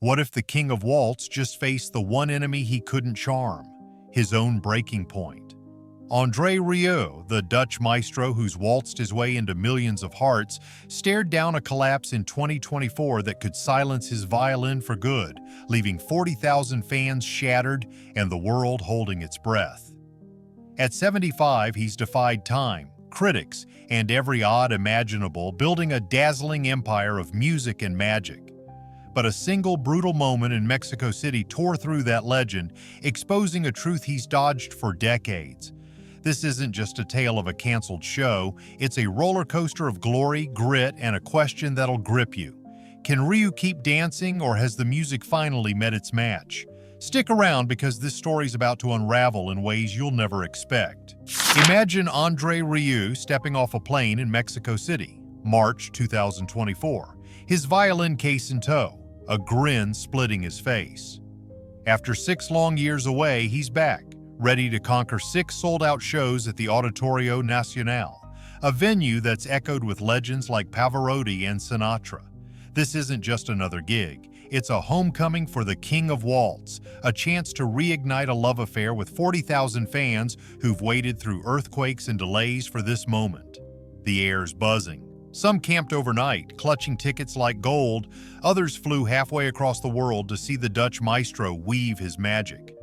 What if the King of Waltz just faced the one enemy he couldn't charm? His own breaking point. André Rieu, the Dutch maestro who's waltzed his way into millions of hearts, stared down a collapse in 2024 that could silence his violin for good, leaving 40,000 fans shattered and the world holding its breath. At 75, he's defied time, critics, and every odd imaginable, building a dazzling empire of music and magic. But a single brutal moment in Mexico City tore through that legend, exposing a truth he's dodged for decades. This isn't just a tale of a canceled show, it's a roller coaster of glory, grit, and a question that'll grip you. Can Rieu keep dancing, or has the music finally met its match? Stick around because this story's about to unravel in ways you'll never expect. Imagine André Rieu stepping off a plane in Mexico City, March 2024, his violin case in tow, a grin splitting his face. After 6 long years away, he's back, ready to conquer 6 sold-out shows at the Auditorio Nacional, a venue that's echoed with legends like Pavarotti and Sinatra. This isn't just another gig. It's a homecoming for the King of Waltz, a chance to reignite a love affair with 40,000 fans who've waited through earthquakes and delays for this moment. The air's buzzing. Some camped overnight, clutching tickets like gold. Others flew halfway across the world to see the Dutch maestro weave his magic.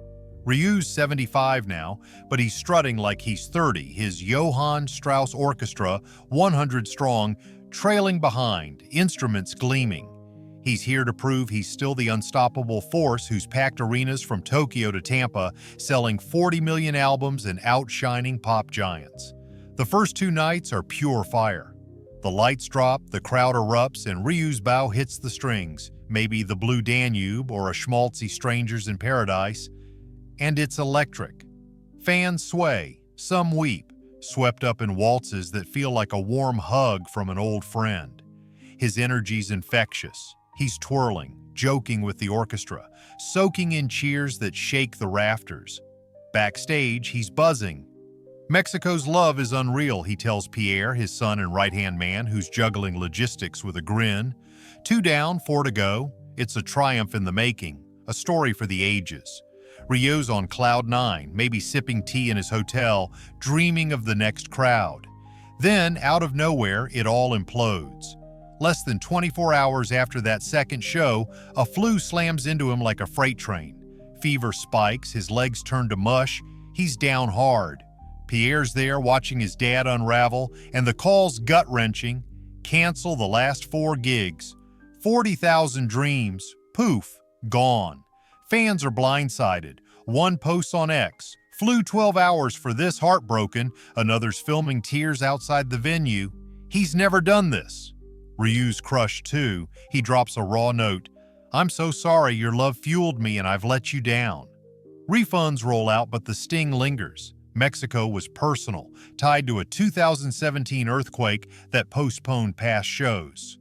Rieu's 75 now, but he's strutting like he's 30, his Johann Strauss Orchestra, 100 strong, trailing behind, instruments gleaming. He's here to prove he's still the unstoppable force who's packed arenas from Tokyo to Tampa, selling 40 million albums and outshining pop giants. The first 2 nights are pure fire. The lights drop, the crowd erupts, and Rieu's bow hits the strings, maybe the Blue Danube or a schmaltzy Strangers in Paradise, and it's electric. Fans sway, some weep, swept up in waltzes that feel like a warm hug from an old friend. His energy's infectious. He's twirling, joking with the orchestra, soaking in cheers that shake the rafters. Backstage, he's buzzing. Mexico's love is unreal, he tells Pierre, his son and right-hand man, who's juggling logistics with a grin. 2 down, 4 to go. It's a triumph in the making, a story for the ages. Rieu's on cloud 9, maybe sipping tea in his hotel, dreaming of the next crowd. Then, out of nowhere, it all implodes. Less than 24 hours after that second show, a flu slams into him like a freight train. Fever spikes, his legs turn to mush, he's down hard. Pierre's there watching his dad unravel, and the call's gut-wrenching. Cancel the last 4 gigs. 40,000 dreams, poof, gone. Fans are blindsided. One posts on X, flew 12 hours for this heartbroken, another's filming tears outside the venue. He's never done this. Rieu's crushed too. He drops a raw note. I'm so sorry, your love fueled me and I've let you down. Refunds roll out, but the sting lingers. Mexico was personal, tied to a 2017 earthquake that postponed past shows.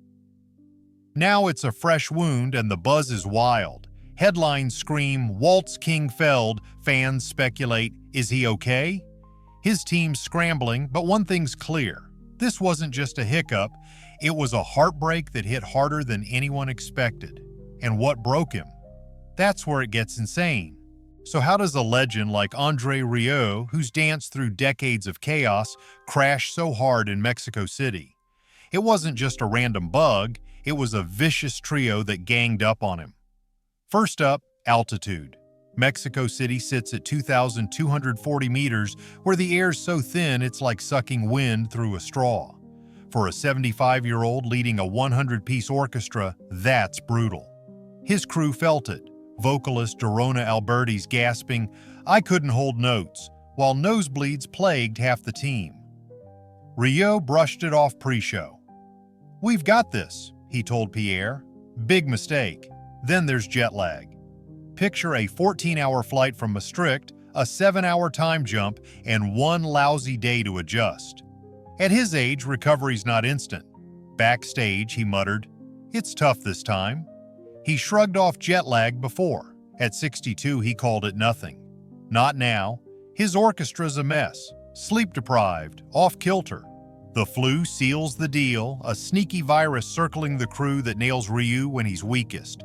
Now it's a fresh wound and the buzz is wild. Headlines scream, Waltz King felled. Fans speculate, is he okay? His team's scrambling, but one thing's clear. This wasn't just a hiccup. It was a heartbreak that hit harder than anyone expected. And what broke him? That's where it gets insane. So how does a legend like André Rieu, who's danced through decades of chaos, crash so hard in Mexico City? It wasn't just a random bug, it was a vicious trio that ganged up on him. First up, altitude. Mexico City sits at 2,240 meters, where the air's so thin it's like sucking wind through a straw. For a 75-year-old leading a 100-piece orchestra, that's brutal. His crew felt it. Vocalist Dorona Alberti's gasping, I couldn't hold notes, while nosebleeds plagued half the team. Rieu brushed it off pre-show. We've got this, he told Pierre. Big mistake. Then there's jet lag. Picture a 14-hour flight from Maastricht, a 7-hour time jump, and 1 lousy day to adjust. At his age, recovery's not instant. Backstage, he muttered, it's tough this time. He shrugged off jet lag before. At 62, he called it nothing. Not now. His orchestra's a mess, sleep-deprived, off-kilter. The flu seals the deal, a sneaky virus circling the crew that nails Rieu when he's weakest.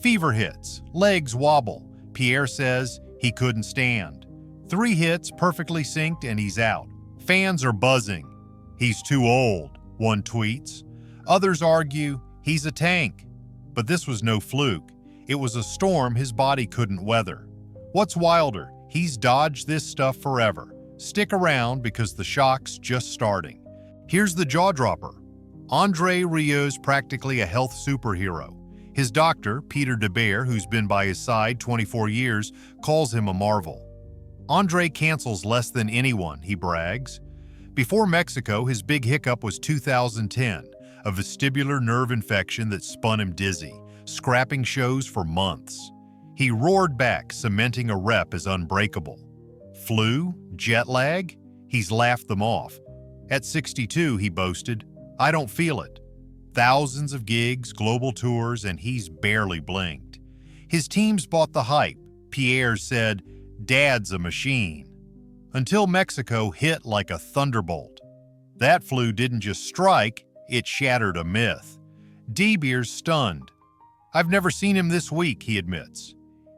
Fever hits, legs wobble. Pierre says he couldn't stand. 3 hits, perfectly synced, and he's out. Fans are buzzing. He's too old, one tweets. Others argue he's a tank. But this was no fluke. It was a storm his body couldn't weather. What's wilder, he's dodged this stuff forever. Stick around because the shock's just starting. Here's the jaw-dropper. André Rieu's practically a health superhero. His doctor, Peter de Beer, who's been by his side 24 years, calls him a marvel. André cancels less than anyone, he brags. Before Mexico, his big hiccup was 2010, a vestibular nerve infection that spun him dizzy, scrapping shows for months. He roared back, cementing a rep as unbreakable. Flu? Jet lag? He's laughed them off. At 62, he boasted, "I don't feel it." Thousands of gigs, global tours, and he's barely blinked. His team's bought the hype. Pierre said, "Dad's a machine." Until Mexico hit like a thunderbolt. That flu didn't just strike, it shattered a myth. De Beer's stunned. "I've never seen him this weak," he admits.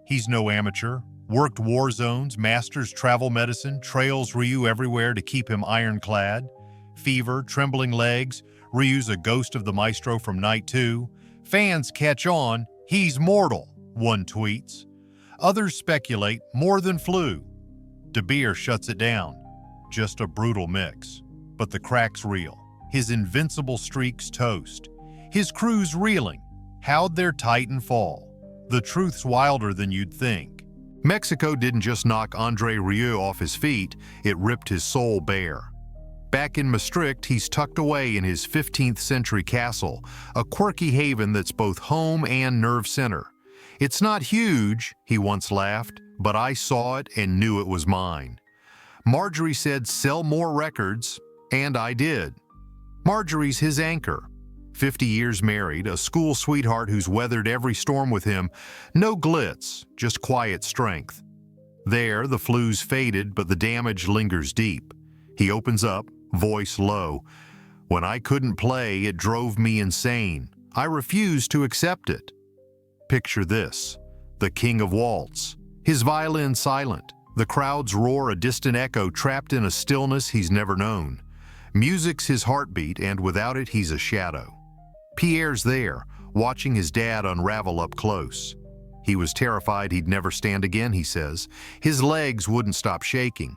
He's no amateur, worked war zones, masters travel medicine, trails Rieu everywhere to keep him ironclad. Fever, trembling legs, Rieu's a ghost of the Maestro from night 2. Fans catch on, he's mortal, one tweets. Others speculate more than flu. De Beer shuts it down. Just a brutal mix. But the crack's real. His invincible streak's toast. His crew's reeling. How'd their titan fall? The truth's wilder than you'd think. Mexico didn't just knock André Rieu off his feet, it ripped his soul bare. Back in Maastricht, he's tucked away in his 15th century castle, a quirky haven that's both home and nerve center. "It's not huge," he once laughed, "but I saw it and knew it was mine." Marjorie said, "Sell more records," and I did. Marjorie's his anchor. 50 years married, a school sweetheart who's weathered every storm with him. No glitz, just quiet strength. There, the flu's faded, but the damage lingers deep. He opens up, voice low. "When I couldn't play, it drove me insane. I refused to accept it." Picture this, the king of waltz, his violin silent, the crowd's roar a distant echo trapped in a stillness he's never known. Music's his heartbeat, and without it, he's a shadow. Pierre's there, watching his dad unravel up close. He was terrified he'd never stand again, he says. His legs wouldn't stop shaking.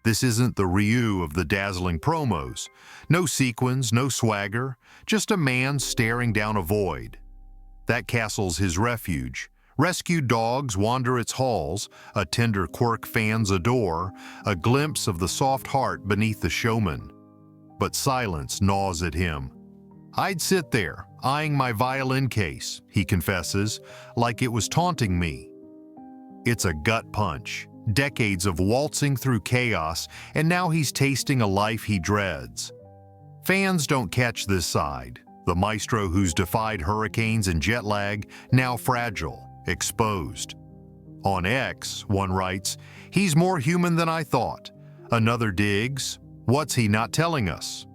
This isn't the Rieu of the dazzling promos. No sequins, no swagger, just a man staring down a void. That castle's his refuge. Rescued dogs wander its halls, a tender quirk fans adore, a glimpse of the soft heart beneath the showman. But silence gnaws at him. "I'd sit there, eyeing my violin case," he confesses, "like it was taunting me." It's a gut punch. Decades of waltzing through chaos, and now he's tasting a life he dreads. Fans don't catch this side. The maestro who's defied hurricanes and jet lag, now fragile, exposed. On X, one writes, "He's more human than I thought." Another digs, "What's he not telling us?"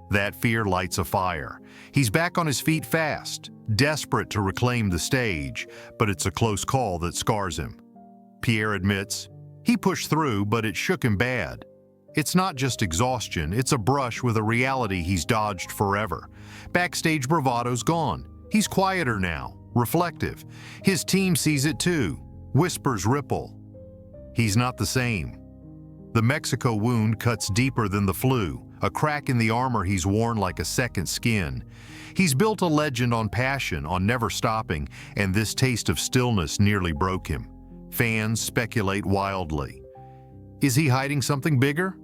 That fear lights a fire. He's back on his feet fast, desperate to reclaim the stage, but it's a close call that scars him. Pierre admits, he pushed through, but it shook him bad. It's not just exhaustion, it's a brush with a reality he's dodged forever. Backstage bravado's gone. He's quieter now, reflective. His team sees it too. Whispers ripple. He's not the same. The Mexico wound cuts deeper than the flu, a crack in the armor he's worn like a second skin. He's built a legend on passion, on never stopping, and this taste of stillness nearly broke him. Fans speculate wildly. Is he hiding something bigger?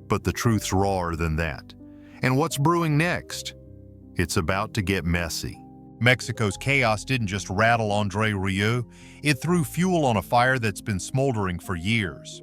But the truth's rawer than that. And what's brewing next? It's about to get messy. Mexico's chaos didn't just rattle André Rieu, it threw fuel on a fire that's been smoldering for years.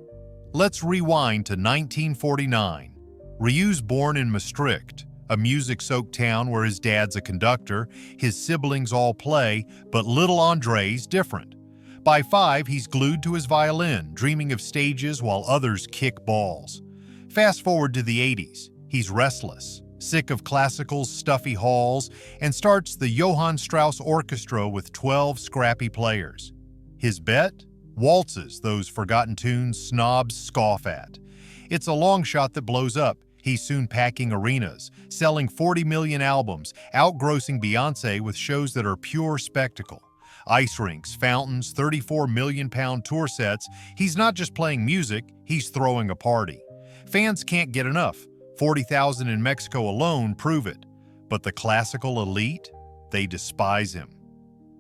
Let's rewind to 1949. Rieu's born in Maastricht, a music-soaked town where his dad's a conductor, his siblings all play, but little André's different. By 5, he's glued to his violin, dreaming of stages while others kick balls. Fast forward to the 80s. He's restless, sick of classical's stuffy halls, and starts the Johann Strauss Orchestra with 12 scrappy players. His bet? Waltzes, those forgotten tunes snobs scoff at. It's a long shot that blows up. He's soon packing arenas, selling 40 million albums, outgrossing Beyoncé with shows that are pure spectacle. Ice rinks, fountains, 34 million-pound tour sets. He's not just playing music, he's throwing a party. Fans can't get enough. 40,000 in Mexico alone prove it. But the classical elite? They despise him.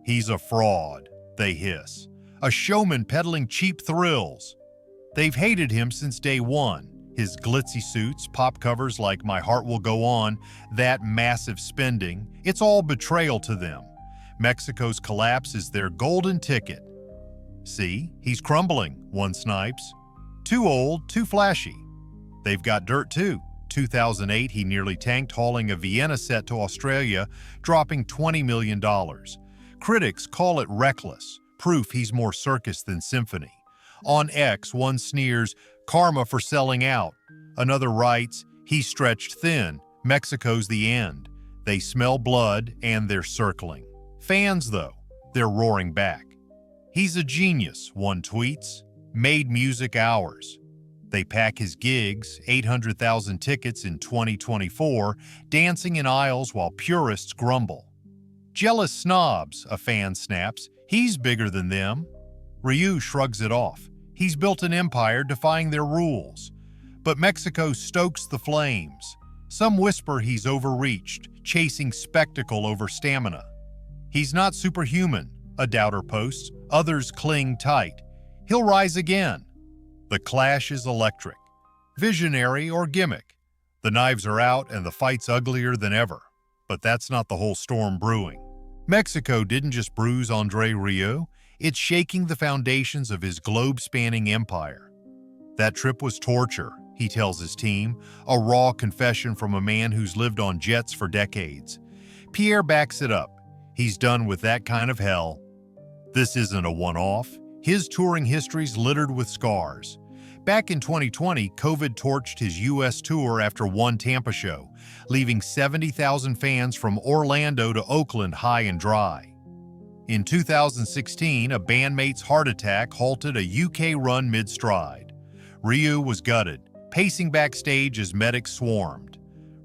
He's a fraud, they hiss. A showman peddling cheap thrills. They've hated him since day one. His glitzy suits, pop covers like My Heart Will Go On, that massive spending, it's all betrayal to them. Mexico's collapse is their golden ticket. See, he's crumbling, one snipes. Too old, too flashy. They've got dirt too. 2008, he nearly tanked hauling a Vienna set to Australia, dropping $20 million. Critics call it reckless, proof he's more circus than symphony. On X, one sneers, karma for selling out. Another writes, he's stretched thin, Mexico's the end. They smell blood and they're circling. Fans, though, they're roaring back. He's a genius, one tweets. Made music ours. They pack his gigs, 800,000 tickets in 2024, dancing in aisles while purists grumble. Jealous snobs, a fan snaps. He's bigger than them. Rieu shrugs it off. He's built an empire defying their rules. But Mexico stokes the flames. Some whisper he's overreached, chasing spectacle over stamina. He's not superhuman, a doubter posts. Others cling tight. He'll rise again. The clash is electric. Visionary or gimmick. The knives are out and the fight's uglier than ever. But that's not the whole storm brewing. Mexico didn't just bruise André Rieu, it's shaking the foundations of his globe-spanning empire. That trip was torture, he tells his team, a raw confession from a man who's lived on jets for decades. Pierre backs it up. He's done with that kind of hell. This isn't a one-off. His touring history's littered with scars. Back in 2020, COVID torched his U.S. tour after one Tampa show, leaving 70,000 fans from Orlando to Oakland high and dry. In 2016, a bandmate's heart attack halted a UK run mid-stride. Rieu was gutted, pacing backstage as medics swarmed.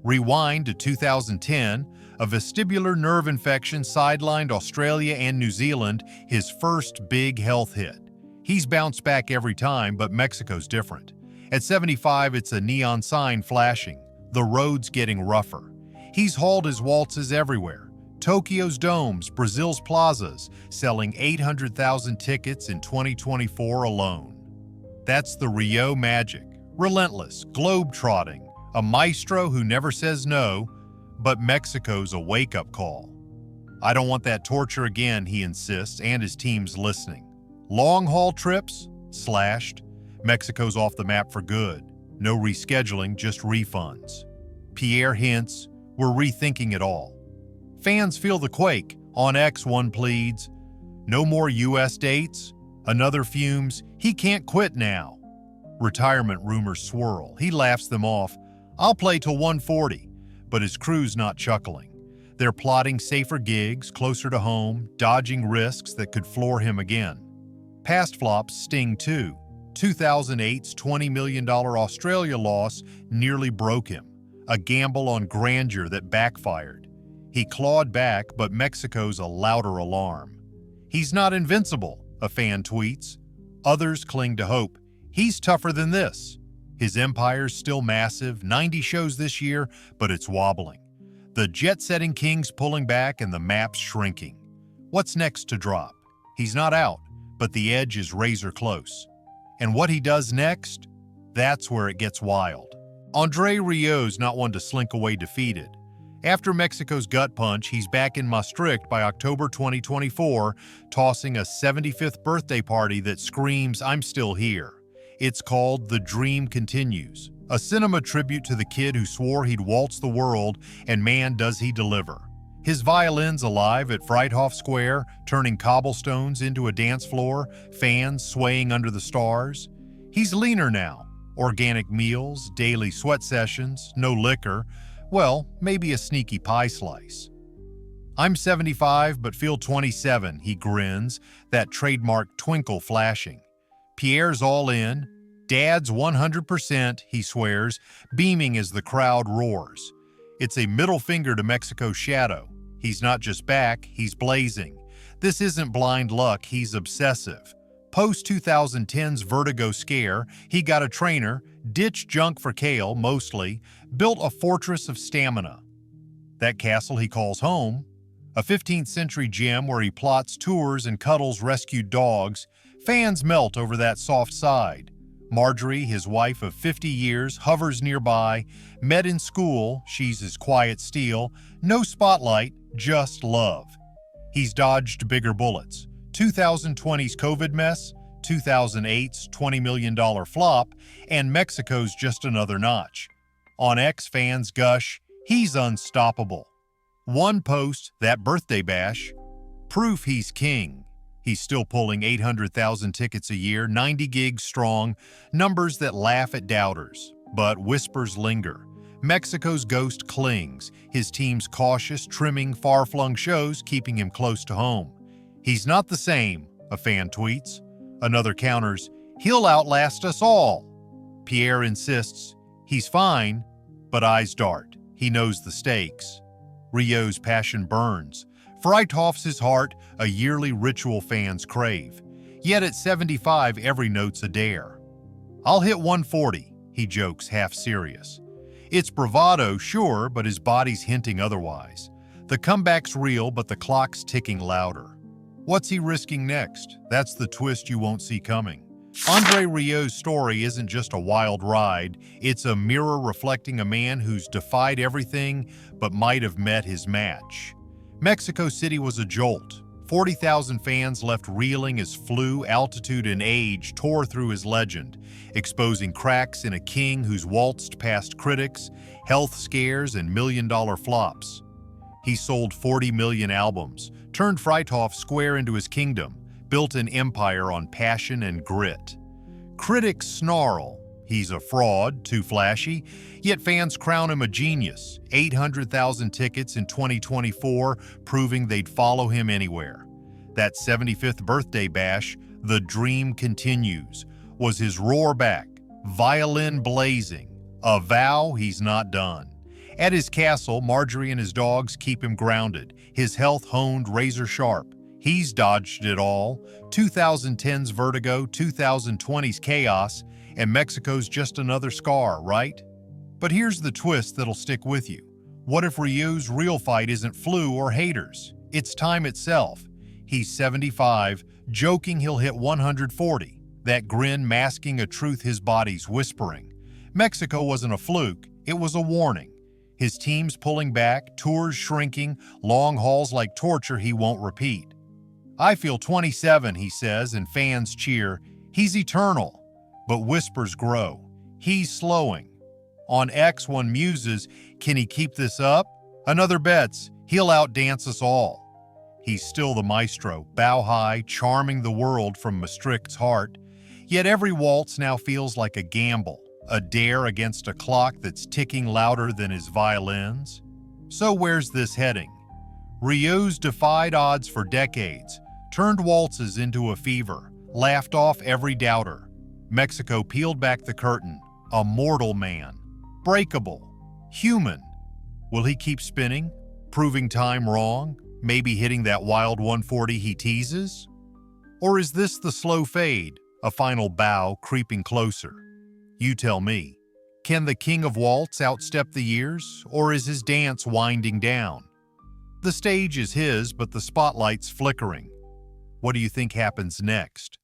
Rewind to 2010, a vestibular nerve infection sidelined Australia and New Zealand, his first big health hit. He's bounced back every time, but Mexico's different. At 75, it's a neon sign flashing. The road's getting rougher. He's hauled his waltzes everywhere. Tokyo's domes, Brazil's plazas, selling 800,000 tickets in 2024 alone. That's the Rieu magic. Relentless, globe-trotting, a maestro who never says no, but Mexico's a wake-up call. I don't want that torture again, he insists, and his team's listening. Long-haul trips? Slashed. Mexico's off the map for good. No rescheduling, just refunds. Pierre hints, we're rethinking it all. Fans feel the quake. On X, one pleads, no more U.S. dates. Another fumes, he can't quit now. Retirement rumors swirl. He laughs them off. I'll play till 140. But his crew's not chuckling. They're plotting safer gigs, closer to home, dodging risks that could floor him again. Past flops sting too. 2008's $20 million Australia loss nearly broke him. A gamble on grandeur that backfired. He clawed back, but Mexico's a louder alarm. He's not invincible, a fan tweets. Others cling to hope. He's tougher than this. His empire's still massive, 90 shows this year, but it's wobbling. The jet-setting king's pulling back and the map's shrinking. What's next to drop? He's not out, but the edge is razor close. And what he does next? That's where it gets wild. André Rieu's not one to slink away defeated. After Mexico's gut punch, he's back in Maastricht by October 2024, tossing a 75th birthday party that screams, I'm still here. It's called The Dream Continues, a cinema tribute to the kid who swore he'd waltz the world, and man does he deliver. His violin's alive at Friedhof Square, turning cobblestones into a dance floor, fans swaying under the stars. He's leaner now, organic meals, daily sweat sessions, no liquor, Well, maybe a sneaky pie slice. I'm 75 but feel 27, he grins, that trademark twinkle flashing. Pierre's all in. Dad's 100%, he swears, beaming as the crowd roars. It's a middle finger to Mexico's shadow. He's not just back, he's blazing. This isn't blind luck, he's obsessive. Post-2010's vertigo scare, he got a trainer, ditched junk for kale, mostly, built a fortress of stamina. That castle he calls home, a 15th century gym where he plots tours and cuddles rescued dogs, fans melt over that soft side. Marjorie, his wife of 50 years, hovers nearby, met in school, she's his quiet steel, no spotlight, just love. He's dodged bigger bullets. 2020's COVID mess, 2008's $20 million flop, and Mexico's just another notch. On X, fans gush, he's unstoppable. One post, that birthday bash, proof he's king. He's still pulling 800,000 tickets a year, 90 gigs strong, numbers that laugh at doubters. But whispers linger. Mexico's ghost clings, his team's cautious, trimming far-flung shows keeping him close to home. He's not the same, a fan tweets. Another counters, he'll outlast us all. Pierre insists, he's fine, but eyes dart. He knows the stakes. Rieu's passion burns. Freithoff's his heart, a yearly ritual fans crave. Yet at 75, every note's a dare. I'll hit 140, he jokes, half serious. It's bravado, sure, but his body's hinting otherwise. The comeback's real, but the clock's ticking louder. What's he risking next? That's the twist you won't see coming. André Rieu's story isn't just a wild ride, it's a mirror reflecting a man who's defied everything but might have met his match. Mexico City was a jolt. 40,000 fans left reeling as flu, altitude, and age tore through his legend, exposing cracks in a king who's waltzed past critics, health scares, and million-dollar flops. He sold 40 million albums, turned Freithoff square into his kingdom, built an empire on passion and grit. Critics snarl, he's a fraud, too flashy, yet fans crown him a genius. 800,000 tickets in 2024, proving they'd follow him anywhere. That 75th birthday bash, the dream continues, was his roar back, violin blazing, a vow he's not done. At his castle, Marjorie and his dogs keep him grounded, his health honed razor sharp. He's dodged it all, 2010's vertigo, 2020's chaos, and Mexico's just another scar, right? But here's the twist that'll stick with you. What if Rieu's real fight isn't flu or haters? It's time itself. He's 75, joking he'll hit 140, that grin masking a truth his body's whispering. Mexico wasn't a fluke, it was a warning. His team's pulling back, tours shrinking, long hauls like torture he won't repeat. I feel 27, he says, and fans cheer. He's eternal. But whispers grow. He's slowing. On X, one muses, can he keep this up? Another bets, he'll outdance us all. He's still the maestro, bow high, charming the world from Maastricht's heart. Yet every waltz now feels like a gamble, a dare against a clock that's ticking louder than his violins. So where's this heading? Rieu's defied odds for decades, turned waltzes into a fever, laughed off every doubter. Mexico peeled back the curtain, a mortal man, breakable, human. Will he keep spinning, proving time wrong, maybe hitting that wild 140 he teases? Or is this the slow fade, a final bow creeping closer? You tell me. Can the king of waltz outstep the years, or is his dance winding down? The stage is his, but the spotlight's flickering. What do you think happens next?